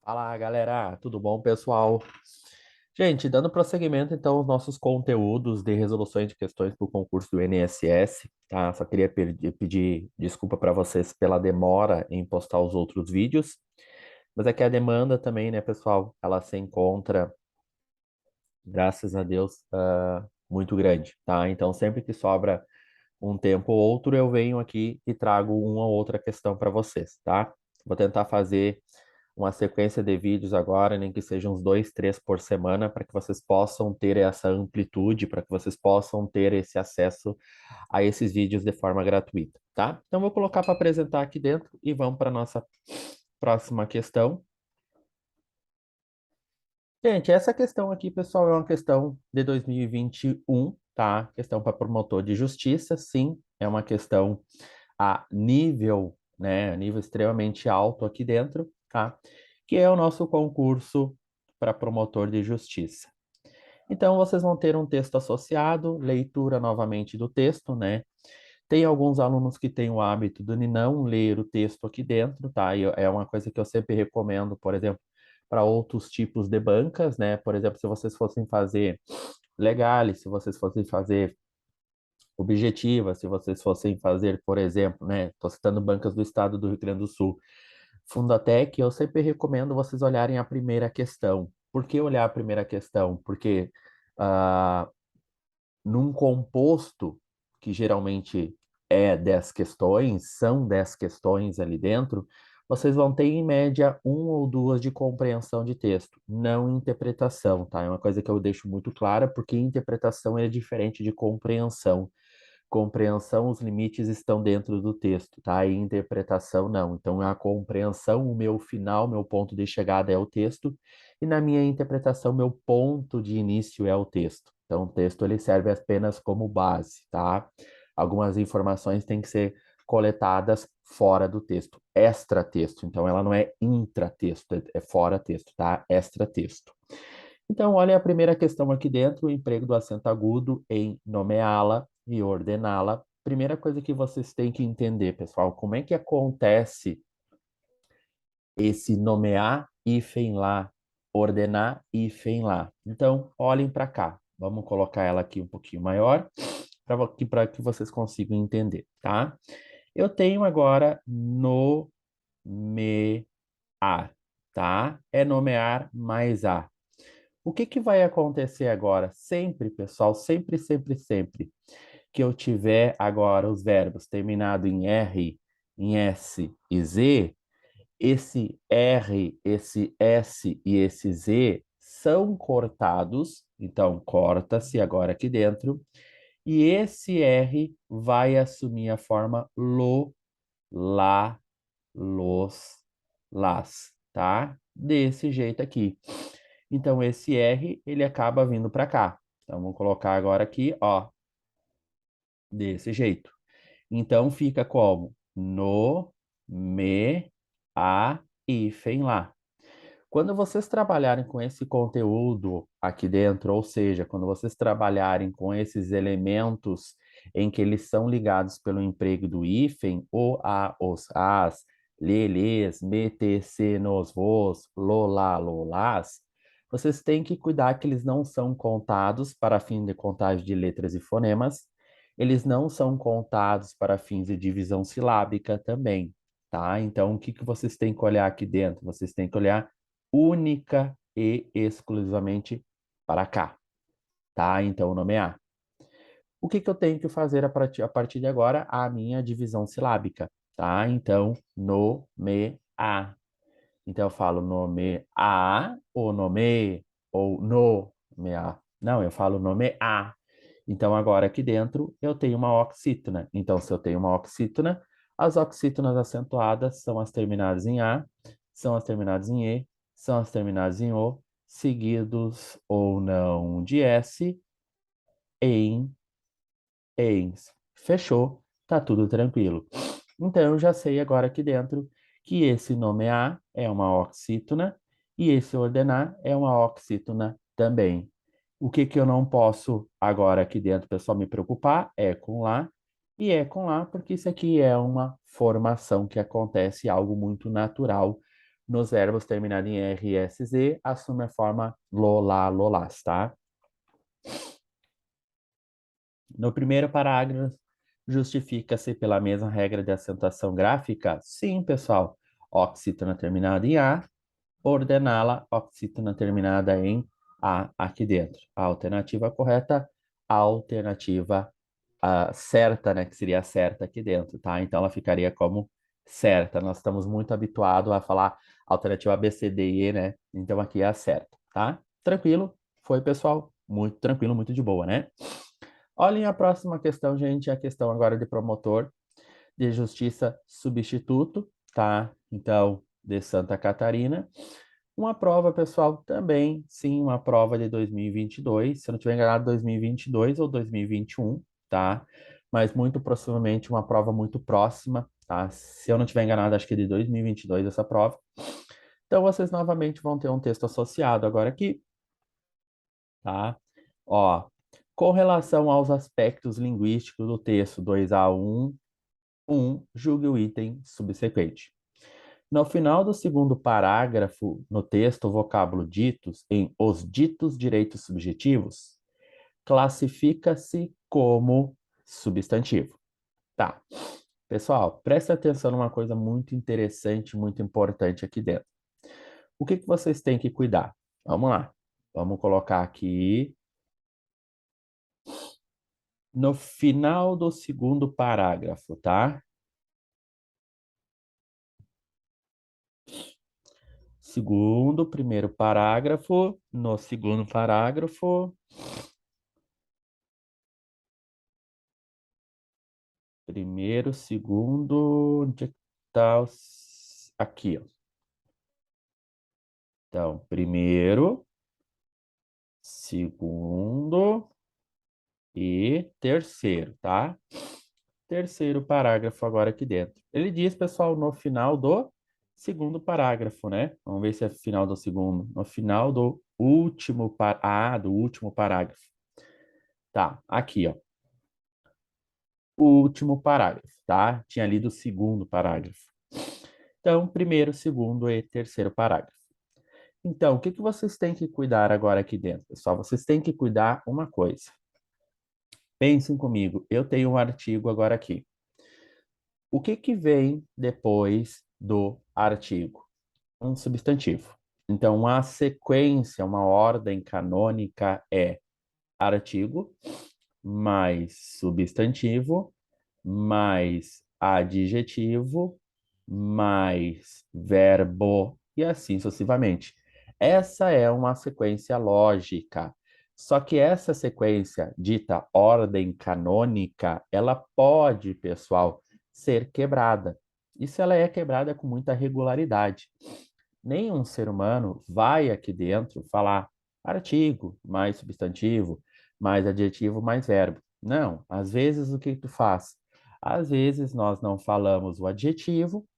Fala, galera, tudo bom, pessoal? Gente, dando prosseguimento, então, aos nossos conteúdos de resoluções de questões para o concurso do INSS, tá? Só queria pedir desculpa para vocês pela demora em postar os outros vídeos, mas é que a demanda também, né, pessoal, ela se encontra, graças a Deus, muito grande, tá? Então, sempre que sobra um tempo ou outro, eu venho aqui e trago uma ou outra questão para vocês, tá? Vou tentar fazer uma sequência de vídeos agora, nem que sejam uns dois, três por semana, para que vocês possam ter essa amplitude, para que vocês possam ter esse acesso a esses vídeos de forma gratuita, tá? Então, vou colocar para apresentar aqui dentro e vamos para a nossa próxima questão. Gente, essa questão aqui, pessoal, é uma questão de 2021, tá? Questão para promotor de justiça, sim, é uma questão a nível, né, a nível extremamente alto aqui dentro, tá? Que é o nosso concurso para promotor de justiça. Então, vocês vão ter um texto associado, leitura novamente do texto, né? Tem alguns alunos que têm o hábito de não ler o texto aqui dentro, tá? E é uma coisa que eu sempre recomendo, por exemplo, para outros tipos de bancas, né? Por exemplo, se vocês fossem fazer legais, se vocês fossem fazer objetiva, se vocês fossem fazer, por exemplo, né? Estou citando bancas do estado do Rio Grande do Sul, Fundatec, eu sempre recomendo vocês olharem a primeira questão. Por que olhar a primeira questão? Porque ah, num composto, que geralmente é 10 questões, são 10 questões ali dentro, vocês vão ter em média uma ou duas de compreensão de texto, não interpretação, tá? É uma coisa que eu deixo muito clara, porque interpretação é diferente de compreensão. Compreensão, os limites estão dentro do texto, tá? E interpretação não. Então, a compreensão, o meu final, meu ponto de chegada é o texto, e na minha interpretação, meu ponto de início é o texto. Então, o texto ele serve apenas como base, tá? Algumas informações têm que ser coletadas fora do texto, extra texto. Então, ela não é intratexto, é fora texto, tá? Extra texto. Então, olha a primeira questão aqui dentro, o emprego do acento agudo em nomeá-la e ordená-la. Primeira coisa que vocês têm que entender, pessoal, como é que acontece esse nomear hífen lá, ordenar hífen lá. Então, olhem para cá. Vamos colocar ela aqui um pouquinho maior, para que vocês consigam entender, tá? Eu tenho agora nomear, tá? É nomear mais a. O que que vai acontecer agora? Sempre, pessoal, sempre, sempre, sempre que eu tiver agora os verbos terminado em R, em S e Z, esse R, esse S e esse Z são cortados, então corta-se agora aqui dentro, e esse R vai assumir a forma lo, lá, los, las, tá? Desse jeito aqui. Então, esse R, ele acaba vindo para cá. Então, vamos colocar agora aqui, ó, desse jeito. Então, fica como? No, me, a, hífen lá. Quando vocês trabalharem com esse conteúdo aqui dentro, ou seja, quando vocês trabalharem com esses elementos em que eles são ligados pelo emprego do hífen, o, a, os, as, lhe, lhes, me, te, se, nos, vos, lo, lá, lo, las, vocês têm que cuidar que eles não são contados para fim de contagem de letras e fonemas, eles não são contados para fins de divisão silábica também, tá? Então, o que que vocês têm que olhar aqui dentro? Vocês têm que olhar única e exclusivamente para cá, tá? Então, nomear. O que que eu tenho que fazer a partir de agora? A minha divisão silábica, tá? Então, nomear. Então, eu falo nomear ou nome ou nomear. Não, eu falo nomear. Então, agora aqui dentro eu tenho uma oxítona. Então, se eu tenho uma oxítona, as oxítonas acentuadas são as terminadas em A, são as terminadas em E, são as terminadas em O, seguidos ou não de S, em, ens. Fechou? Tá tudo tranquilo. Então, eu já sei agora aqui dentro que esse nomear é uma oxítona e esse ordenar é uma oxítona também. O que que eu não posso agora aqui dentro, pessoal, me preocupar é com lá e é com lá, porque isso aqui é uma formação que acontece, algo muito natural Nos verbos terminados em R, S, Z, assume a forma lolá, lolás, tá? No primeiro parágrafo, justifica-se pela mesma regra de acentuação gráfica? Sim, pessoal. Oxítona terminada em A, ordená-la, oxítona terminada em A aqui dentro. A alternativa correta, a alternativa certa, né? Que seria a certa aqui dentro, tá? Então ela ficaria como certa. Nós estamos muito habituados a falar alternativa A, B, C, D e E, né? Então aqui é a certa, tá? Tranquilo? Foi, pessoal? Muito tranquilo, muito de boa, né? Olhem a próxima questão, gente, a questão agora de promotor de justiça substituto, tá? Então, de Santa Catarina. Uma prova, pessoal, também, sim, uma prova de 2022, se eu não estiver enganado, 2022 ou 2021, tá? Mas muito possivelmente uma prova muito próxima, tá? Se eu não estiver enganado, acho que é de 2022 essa prova. Então, vocês novamente vão ter um texto associado agora aqui, tá? Ó, com relação aos aspectos linguísticos do texto 2A1, julgue o item subsequente. No final do segundo parágrafo, no texto, o vocábulo ditos em os ditos direitos subjetivos classifica-se como substantivo. Tá. Pessoal, preste atenção numa coisa muito interessante, muito importante aqui dentro. O que que vocês têm que cuidar? Vamos lá. Vamos colocar aqui no final do segundo parágrafo, tá? Primeiro parágrafo, no segundo parágrafo, primeiro, segundo, onde é que tá aqui, ó. Então, primeiro, segundo e terceiro, tá? Terceiro parágrafo agora aqui dentro. Ele diz, pessoal, no final do segundo parágrafo, né? Vamos ver se é final do segundo. No final do último, do último parágrafo. Tá, aqui, ó. O último parágrafo, tá? Tinha lido o segundo parágrafo. Então, primeiro, segundo e terceiro parágrafo. Então, o que que vocês têm que cuidar agora aqui dentro, pessoal? Vocês têm que cuidar uma coisa. Pensem comigo, eu tenho um artigo agora aqui. O que que vem depois do artigo? Um substantivo. Então, a sequência, uma ordem canônica é artigo mais substantivo mais adjetivo mais verbo e assim sucessivamente. Essa é uma sequência lógica. Só que essa sequência, dita ordem canônica, ela pode, pessoal, ser quebrada. Isso ela é quebrada com muita regularidade. Nenhum ser humano vai aqui dentro falar artigo mais substantivo, mais adjetivo, mais verbo. Não, às vezes o que tu faz? Às vezes nós não falamos o adjetivo,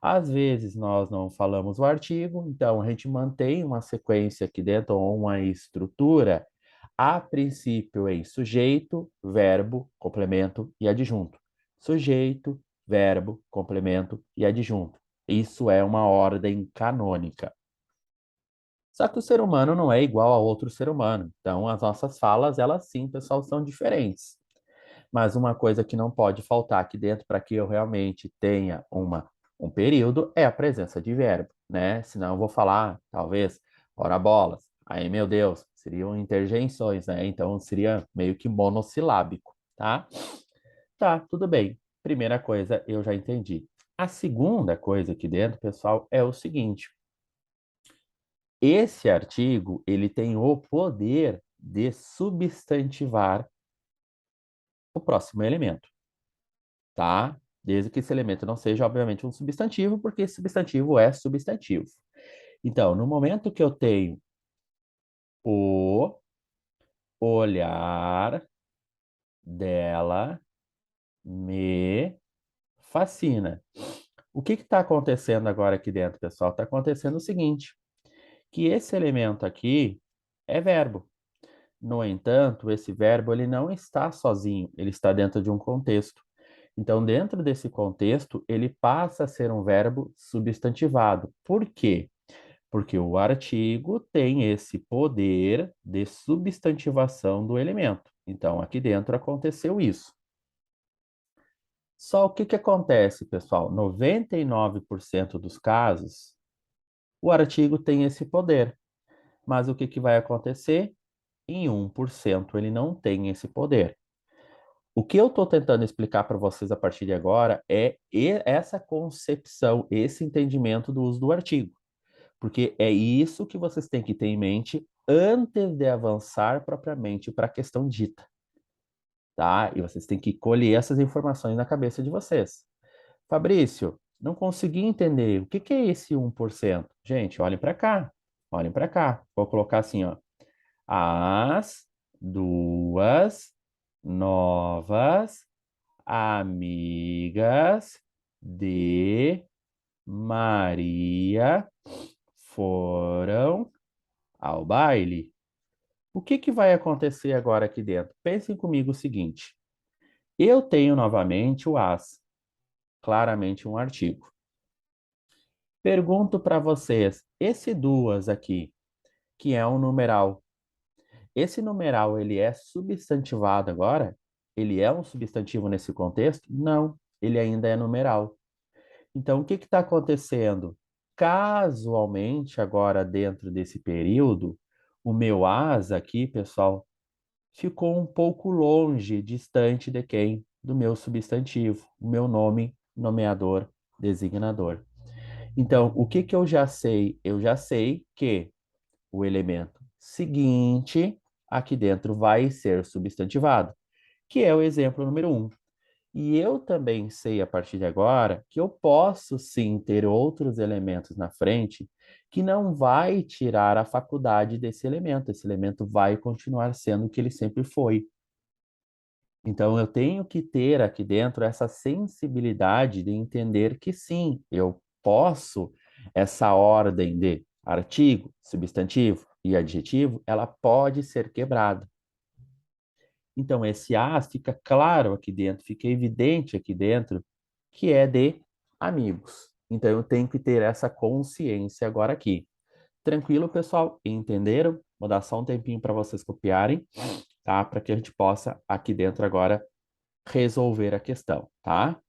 às vezes nós não falamos o artigo, então a gente mantém uma sequência aqui dentro, ou uma estrutura, a princípio em sujeito, verbo, complemento e adjunto. Sujeito, verbo, complemento e adjunto. Isso é uma ordem canônica. Só que o ser humano não é igual a outro ser humano. Então, as nossas falas, elas sim, pessoal, são diferentes. Mas uma coisa que não pode faltar aqui dentro para que eu realmente tenha um período é a presença de verbo, né? Senão eu vou falar, talvez, ora bolas. Aí, meu Deus, seriam interjeições, né? Então seria meio que monossilábico, tá? Tá, tudo bem. Primeira coisa, eu já entendi. A segunda coisa aqui dentro, pessoal, é o seguinte: esse artigo, ele tem o poder de substantivar o próximo elemento, tá? Desde que esse elemento não seja, obviamente, um substantivo, porque esse substantivo é substantivo. Então, no momento que eu tenho o olhar dela me fascina. O que está acontecendo agora aqui dentro, pessoal? Está acontecendo o seguinte, que esse elemento aqui é verbo. No entanto, esse verbo ele não está sozinho, ele está dentro de um contexto. Então, dentro desse contexto, ele passa a ser um verbo substantivado. Por quê? Porque o artigo tem esse poder de substantivação do elemento. Então, aqui dentro aconteceu isso. Só o que acontece, pessoal? 99% dos casos, o artigo tem esse poder. Mas o que vai acontecer? Em 1% ele não tem esse poder. O que eu estou tentando explicar para vocês a partir de agora é essa concepção, esse entendimento do uso do artigo. Porque é isso que vocês têm que ter em mente antes de avançar propriamente para a questão dita, tá? E vocês têm que colher essas informações na cabeça de vocês. Fabrício, não consegui entender. O que é esse 1%? Gente, olhem para cá. Olhem para cá. Vou colocar assim, ó. As duas novas amigas de Maria foram ao baile. O que vai acontecer agora aqui dentro? Pensem comigo o seguinte: eu tenho novamente o as, claramente um artigo. Pergunto para vocês, esse duas aqui, que é um numeral, esse numeral ele é substantivado agora? Ele é um substantivo nesse contexto? Não, ele ainda é numeral. Então, o que está acontecendo? Casualmente, agora dentro desse período, o meu as aqui, pessoal, ficou um pouco longe, distante de quem? Do meu substantivo, o meu nome, nomeador, designador. Então, o que eu já sei? Eu já sei que o elemento seguinte aqui dentro vai ser substantivado, que é o exemplo número 1. E eu também sei, a partir de agora, que eu posso sim ter outros elementos na frente que não vai tirar a faculdade desse elemento. Esse elemento vai continuar sendo o que ele sempre foi. Então, eu tenho que ter aqui dentro essa sensibilidade de entender que sim, eu posso, essa ordem de artigo, substantivo e adjetivo, ela pode ser quebrada. Então, esse as fica claro aqui dentro, fica evidente aqui dentro, que é de amigos. Então, eu tenho que ter essa consciência agora aqui. Tranquilo, pessoal? Entenderam? Vou dar só um tempinho para vocês copiarem, tá? Para que a gente possa aqui dentro agora resolver a questão, tá?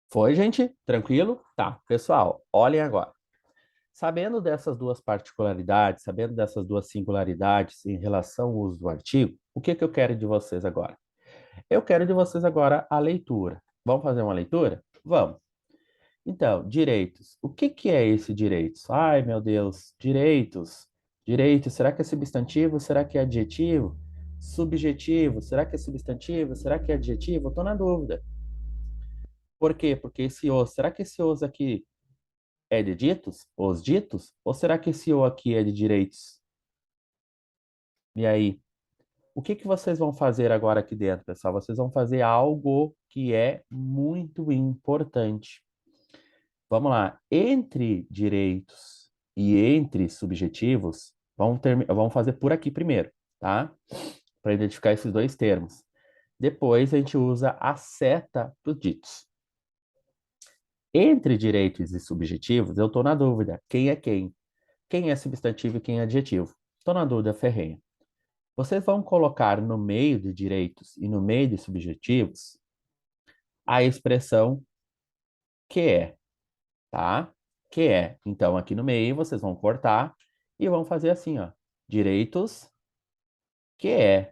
Foi, gente? Tranquilo? Tá. Pessoal, olhem agora. Sabendo dessas duas particularidades, sabendo dessas duas singularidades em relação ao uso do artigo, o que eu quero de vocês agora? Eu quero de vocês agora a leitura. Vamos fazer uma leitura? Vamos. Então, direitos. O que é esse direitos? Ai, meu Deus, direitos. Direitos, será que é substantivo? Será que é adjetivo? Subjetivo, será que é substantivo? Será que é adjetivo? Eu estou na dúvida. Por quê? Porque esse os, será que esse os aqui é de ditos? Os ditos? Ou será que esse o aqui é de direitos? E aí? O que vocês vão fazer agora aqui dentro, pessoal? Vocês vão fazer algo que é muito importante. Vamos lá. Entre direitos e entre subjetivos, vamos fazer por aqui primeiro, tá? Para identificar esses dois termos. Depois a gente usa a seta dos ditos. Entre direitos e subjetivos, eu estou na dúvida. Quem é quem? Quem é substantivo e quem é adjetivo? Estou na dúvida ferrenha. Vocês vão colocar no meio de direitos e no meio de subjetivos a expressão que é, tá? Que é. Então, aqui no meio, vocês vão cortar e vão fazer assim, ó. Direitos, que é.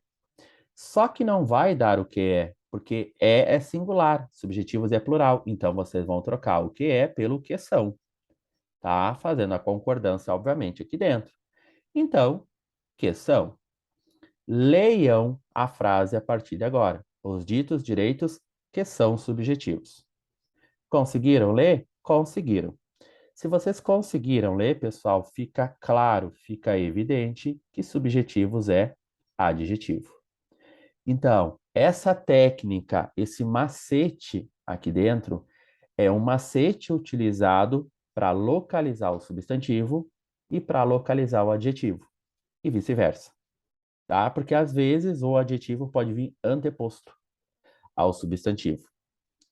Só que não vai dar o que é, porque é singular, subjetivos é plural. Então, vocês vão trocar o que é pelo que são, tá? Fazendo a concordância, obviamente, aqui dentro. Então, que são? Leiam a frase a partir de agora. Os ditos direitos que são subjetivos. Conseguiram ler? Conseguiram. Se vocês conseguiram ler, pessoal, fica claro, fica evidente que subjetivos é adjetivo. Então, essa técnica, esse macete aqui dentro, é um macete utilizado para localizar o substantivo e para localizar o adjetivo, e vice-versa, tá? Porque às vezes o adjetivo pode vir anteposto ao substantivo,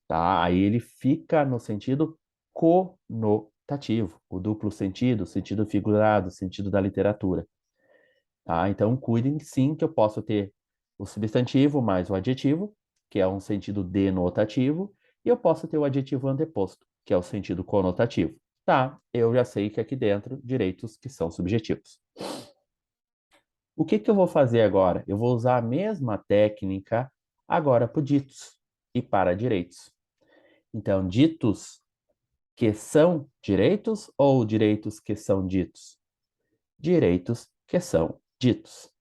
tá? Aí ele fica no sentido conotativo, o duplo sentido, o sentido figurado, o sentido da literatura, tá? Então cuidem sim que eu posso ter o substantivo mais o adjetivo, que é um sentido denotativo, e eu posso ter o adjetivo anteposto, que é o sentido conotativo. Tá, eu já sei que aqui dentro, direitos que são subjetivos. O que eu vou fazer agora? Eu vou usar a mesma técnica agora para ditos e para direitos. Então, ditos que são direitos ou direitos que são ditos? Direitos que são ditos.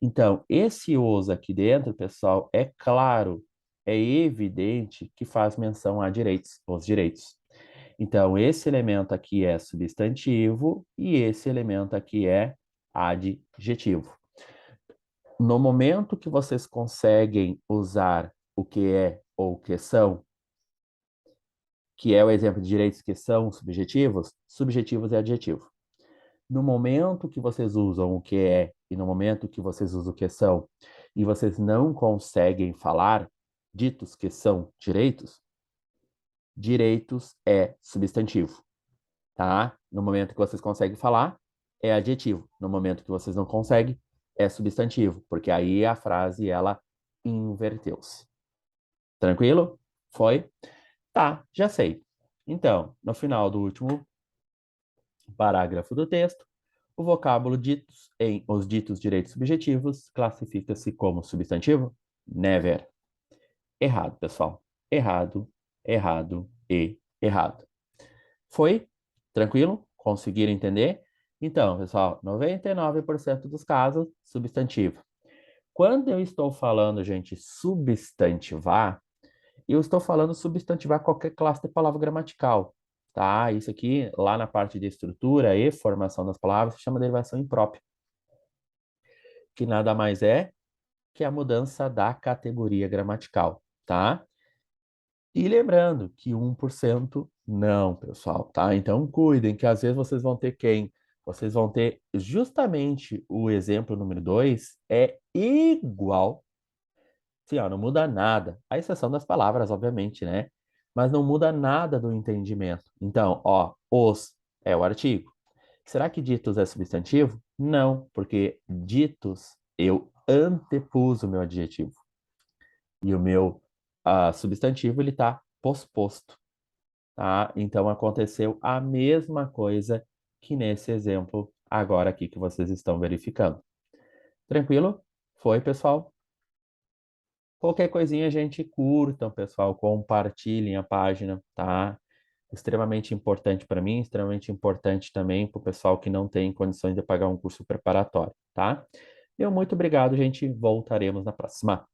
Então, esse os aqui dentro, pessoal, é claro, é evidente que faz menção a direitos, os direitos. Então, esse elemento aqui é substantivo e esse elemento aqui é adjetivo. No momento que vocês conseguem usar o que é ou o que são, que é o exemplo de direitos que são subjetivos, subjetivos é adjetivo. No momento que vocês usam o que é e no momento que vocês usam o que são, e vocês não conseguem falar ditos que são direitos, direitos é substantivo, tá? No momento que vocês conseguem falar, é adjetivo. No momento que vocês não conseguem, é substantivo, porque aí a frase ela inverteu-se. Tranquilo? Foi? Tá, já sei. Então, no final do último parágrafo do texto, o vocábulo ditos em os ditos direitos subjetivos classifica-se como substantivo? Never. Errado, pessoal. Errado, errado e errado. Foi? Tranquilo? Conseguiram entender? Então, pessoal, 99% dos casos, substantivo. Quando eu estou falando, gente, substantivar, eu estou falando substantivar qualquer classe de palavra gramatical, tá? Isso aqui, lá na parte de estrutura e formação das palavras, se chama derivação imprópria, que nada mais é que a mudança da categoria gramatical, tá? E lembrando que 1% não, pessoal, tá? Então cuidem que às vezes vocês vão ter quem? Vocês vão ter justamente o exemplo número 2 é igual. Sim, ó, não muda nada. A exceção das palavras, obviamente, né? Mas não muda nada do entendimento. Então, ó, os é o artigo. Será que ditos é substantivo? Não, porque ditos eu antepus o meu adjetivo. E o meu substantivo ele está posposto, tá? Então aconteceu a mesma coisa que nesse exemplo agora aqui que vocês estão verificando. Tranquilo? Foi, pessoal? Qualquer coisinha, gente, curtam, pessoal, compartilhem a página, tá? Extremamente importante para mim, extremamente importante também para o pessoal que não tem condições de pagar um curso preparatório, tá? Muito obrigado, gente. Voltaremos na próxima.